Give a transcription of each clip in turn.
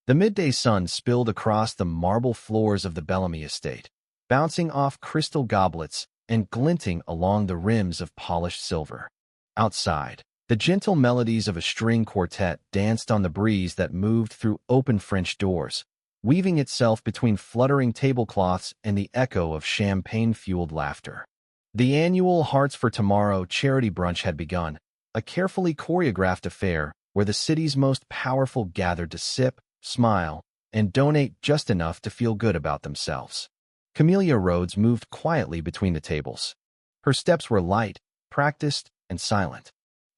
The midday sun spilled across the marble floors of the Bellamy estate, bouncing off crystal goblets and glinting along the rims of polished silver. Outside, the gentle melodies of a string quartet danced on the breeze that moved through open French doors, weaving itself between fluttering tablecloths and the echo of champagne-fueled laughter. The annual Hearts for Tomorrow charity brunch had begun, a carefully choreographed affair where the city's most powerful gathered to sip, smile, and donate just enough to feel good about themselves. Camellia Rhodes moved quietly between the tables. Her steps were light, practiced, and silent.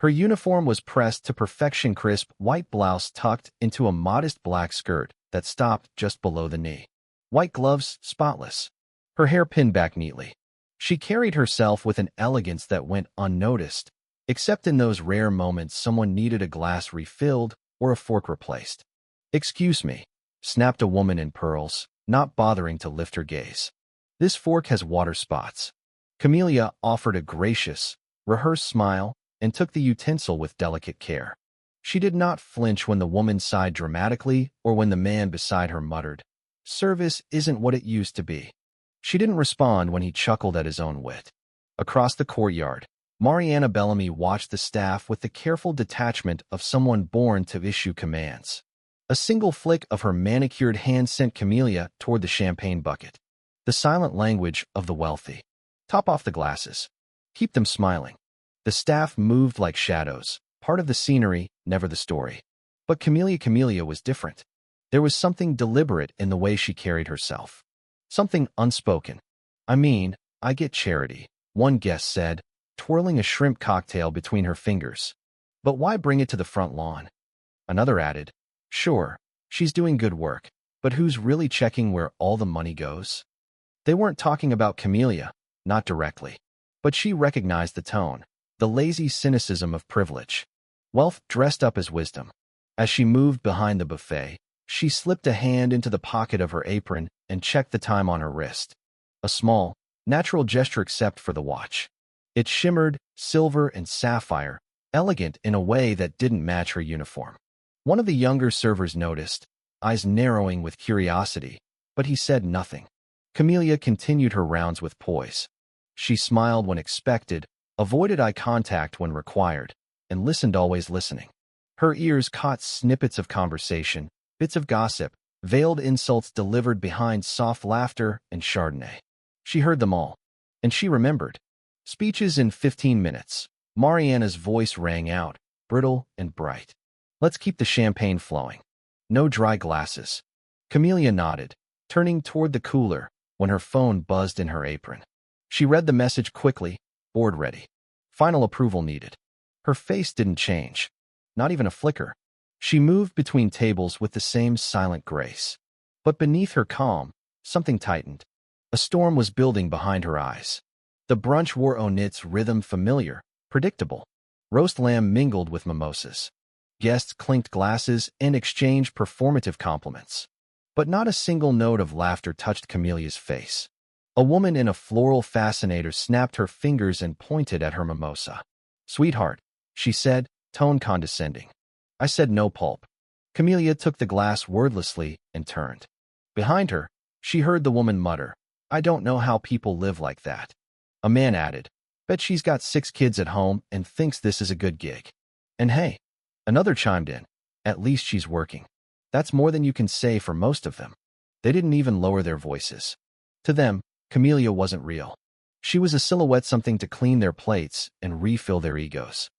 Her uniform was pressed to perfection, crisp white blouse tucked into a modest black skirt that stopped just below the knee. White gloves, spotless. Her hair pinned back neatly. She carried herself with an elegance that went unnoticed, except in those rare moments someone needed a glass refilled or a fork replaced. "Excuse me," snapped a woman in pearls, not bothering to lift her gaze. "This fork has water spots." Camellia offered a gracious, rehearsed smile and took the utensil with delicate care. She did not flinch when the woman sighed dramatically or when the man beside her muttered, "Service isn't what it used to be." She didn't respond when he chuckled at his own wit. Across the courtyard, Mariana Bellamy watched the staff with the careful detachment of someone born to issue commands. A single flick of her manicured hand sent Camellia toward the champagne bucket. The silent language of the wealthy. "Top off the glasses. Keep them smiling." The staff moved like shadows, part of the scenery, never the story. But Camellia was different. There was something deliberate in the way she carried herself. Something unspoken. "I get charity," one guest said, twirling a shrimp cocktail between her fingers. "But why bring it to the front lawn?" Another added, "Sure, she's doing good work, but who's really checking where all the money goes?" They weren't talking about Camellia, not directly. But she recognized the tone, the lazy cynicism of privilege. Wealth dressed up as wisdom. As she moved behind the buffet, she slipped a hand into the pocket of her apron and checked the time on her wrist. A small, natural gesture except for the watch. It shimmered, silver and sapphire, elegant in a way that didn't match her uniform. One of the younger servers noticed, eyes narrowing with curiosity, but he said nothing. Camellia continued her rounds with poise. She smiled when expected, avoided eye contact when required, and listened, always listening. Her ears caught snippets of conversation, bits of gossip, veiled insults delivered behind soft laughter and Chardonnay. She heard them all, and she remembered. Speeches in 15 minutes. Mariana's voice rang out, brittle and bright. "Let's keep the champagne flowing. No dry glasses." Camellia nodded, turning toward the cooler when her phone buzzed in her apron. She read the message quickly, board ready. Final approval needed. Her face didn't change, not even a flicker. She moved between tables with the same silent grace. But beneath her calm, something tightened. A storm was building behind her eyes. The brunch wore on its rhythm familiar, predictable. Roast lamb mingled with mimosas. Guests clinked glasses and exchanged performative compliments. But not a single note of laughter touched Camellia's face. A woman in a floral fascinator snapped her fingers and pointed at her mimosa. "Sweetheart," she said, tone condescending. "I said no pulp." Camellia took the glass wordlessly and turned. Behind her, she heard the woman mutter, "I don't know how people live like that." A man added, "Bet she's got 6 kids at home and thinks this is a good gig." And hey, another chimed in, "At least she's working." That's more than you can say for most of them. They didn't even lower their voices. To them, Camellia wasn't real. She was a silhouette, something to clean their plates and refill their egos.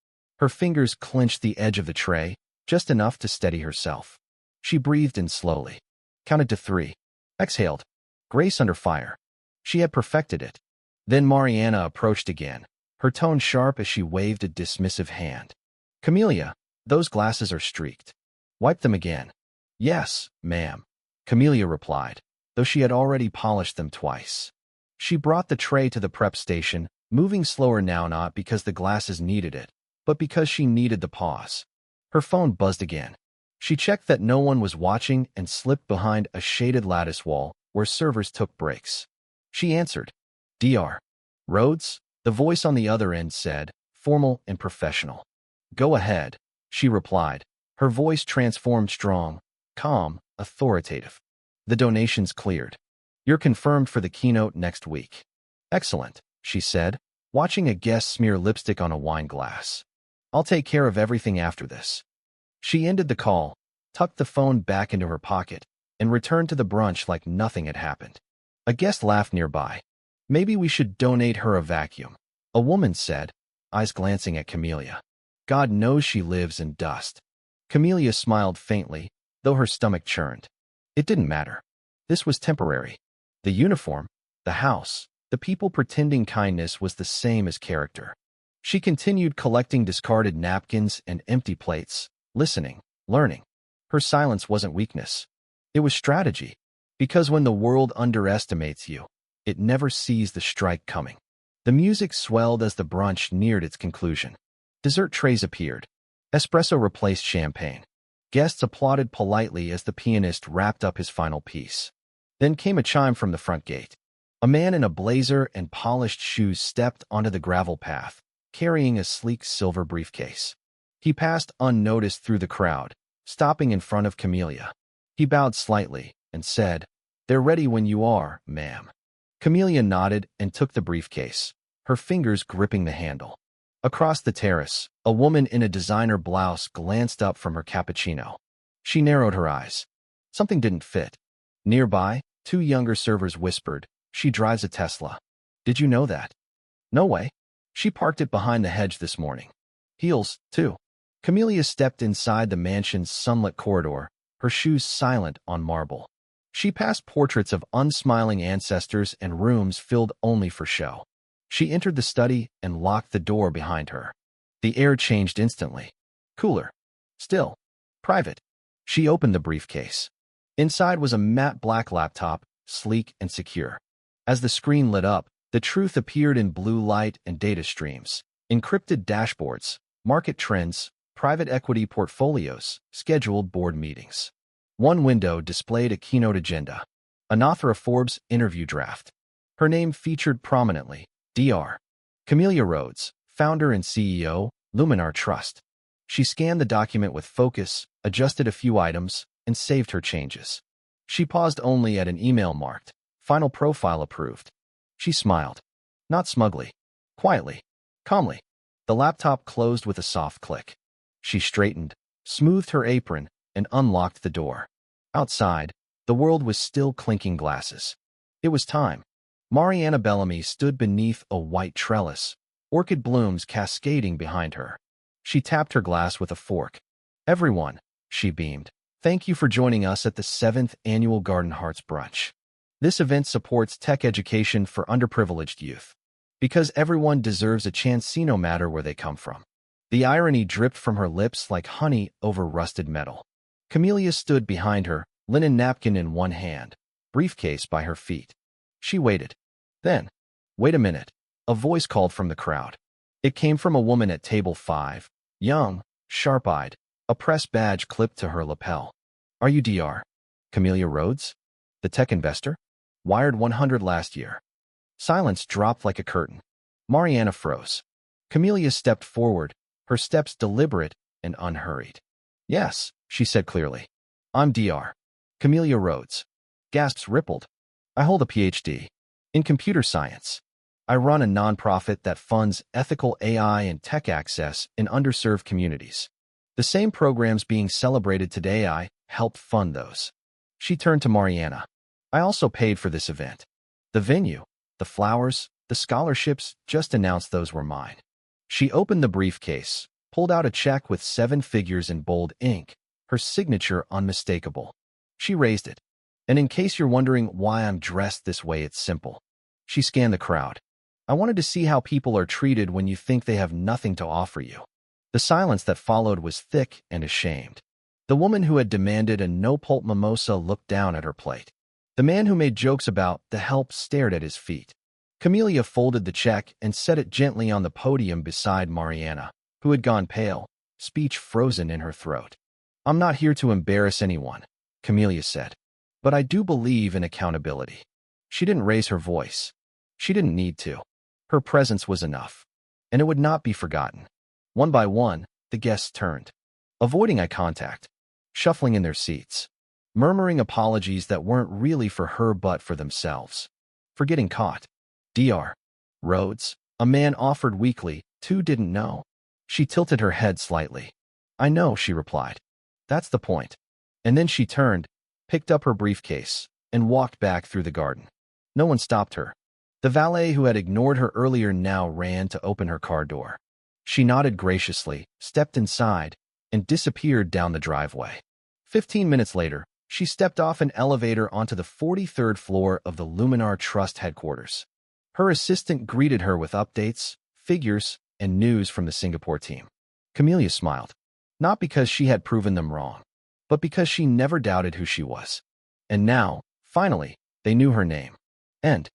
Her fingers clenched the edge of the tray, just enough to steady herself. She breathed in slowly, counted to 3, exhaled, grace under fire. She had perfected it. Then Mariana approached again, her tone sharp as she waved a dismissive hand. "Camellia, those glasses are streaked. Wipe them again." "Yes, ma'am," Camellia replied, though she had already polished them twice. She brought the tray to the prep station, moving slower now, not because the glasses needed it, but because she needed the pause. Her phone buzzed again. She checked that no one was watching and slipped behind a shaded lattice wall where servers took breaks. She answered. "Dr. Rhodes?" The voice on the other end said, formal and professional. "Go ahead," she replied, her voice transformed strong, calm, authoritative. The donations cleared. You're confirmed for the keynote next week. Excellent, she said, watching a guest smear lipstick on a wine glass. I'll take care of everything after this. She ended the call, tucked the phone back into her pocket, and returned to the brunch like nothing had happened. A guest laughed nearby. Maybe we should donate her a vacuum, a woman said, eyes glancing at Camellia. God knows she lives in dust. Camellia smiled faintly, though her stomach churned. It didn't matter. This was temporary. The uniform, the house, the people pretending kindness was the same as character. She continued collecting discarded napkins and empty plates, listening, learning. Her silence wasn't weakness. It was strategy. Because when the world underestimates you, it never sees the strike coming. The music swelled as the brunch neared its conclusion. Dessert trays appeared. Espresso replaced champagne. Guests applauded politely as the pianist wrapped up his final piece. Then came a chime from the front gate. A man in a blazer and polished shoes stepped onto the gravel path, carrying a sleek silver briefcase. He passed unnoticed through the crowd, stopping in front of Camellia. He bowed slightly and said, "They're ready when you are, ma'am." Camellia nodded and took the briefcase, her fingers gripping the handle. Across the terrace, a woman in a designer blouse glanced up from her cappuccino. She narrowed her eyes. Something didn't fit. Nearby, two younger servers whispered, "She drives a Tesla. Did you know that?" "No way. She parked it behind the hedge this morning." "Heels, too." Camellia stepped inside the mansion's sunlit corridor, her shoes silent on marble. She passed portraits of unsmiling ancestors and rooms filled only for show. She entered the study and locked the door behind her. The air changed instantly. Cooler. Still. Private. She opened the briefcase. Inside was a matte black laptop, sleek and secure. As the screen lit up, the truth appeared in blue light and data streams, encrypted dashboards, market trends, private equity portfolios, scheduled board meetings. One window displayed a keynote agenda, an author of Forbes interview draft. Her name featured prominently, Dr. Camellia Rhodes, founder and CEO, Luminar Trust. She scanned the document with focus, adjusted a few items, and saved her changes. She paused only at an email marked, "Final profile approved." She smiled. Not smugly. Quietly. Calmly. The laptop closed with a soft click. She straightened, smoothed her apron, and unlocked the door. Outside, the world was still clinking glasses. It was time. Mariana Bellamy stood beneath a white trellis, orchid blooms cascading behind her. She tapped her glass with a fork. "Everyone," she beamed, "thank you for joining us at the 7th Annual Garden Hearts Brunch. This event supports tech education for underprivileged youth. Because everyone deserves a chance, see no matter where they come from." The irony dripped from her lips like honey over rusted metal. Camellia stood behind her, linen napkin in one hand, briefcase by her feet. She waited. Then, "Wait a minute," a voice called from the crowd. It came from a woman at table 5, young, sharp-eyed, a press badge clipped to her lapel. "Are you Dr. Camellia Rhodes? The tech investor? Wired 100 last year." Silence dropped like a curtain. Mariana froze. Camellia stepped forward, her steps deliberate and unhurried. "Yes," she said clearly. "I'm Dr. Camellia Rhodes." Gasps rippled. "I hold a PhD in computer science. I run a nonprofit that funds ethical AI and tech access in underserved communities. The same programs being celebrated today, I helped fund those." She turned to Mariana. "I also paid for this event. The venue, the flowers, the scholarships, just announced those were mine." She opened the briefcase, pulled out a check with 7 figures in bold ink, her signature unmistakable. She raised it. "And in case you're wondering why I'm dressed this way, it's simple." She scanned the crowd. "I wanted to see how people are treated when you think they have nothing to offer you." The silence that followed was thick and ashamed. The woman who had demanded a no-pulp mimosa looked down at her plate. The man who made jokes about the help stared at his feet. Camellia folded the check and set it gently on the podium beside Mariana, who had gone pale, speech frozen in her throat. "I'm not here to embarrass anyone," Camellia said. "But I do believe in accountability." She didn't raise her voice. She didn't need to. Her presence was enough. And it would not be forgotten. One by one, the guests turned, avoiding eye contact, shuffling in their seats. murmuring apologies that weren't really for her but for themselves. For getting caught. Dr. Rhodes, a man offered weakly, too didn't know. She tilted her head slightly. I know, she replied. That's the point. And then she turned, picked up her briefcase, and walked back through the garden. No one stopped her. The valet who had ignored her earlier now ran to open her car door. She nodded graciously, stepped inside, and disappeared down the driveway. 15 minutes later, she stepped off an elevator onto the 43rd floor of the Luminar Trust headquarters. Her assistant greeted her with updates, figures, and news from the Singapore team. Camellia smiled, not because she had proven them wrong, but because she never doubted who she was. And now, finally, they knew her name. And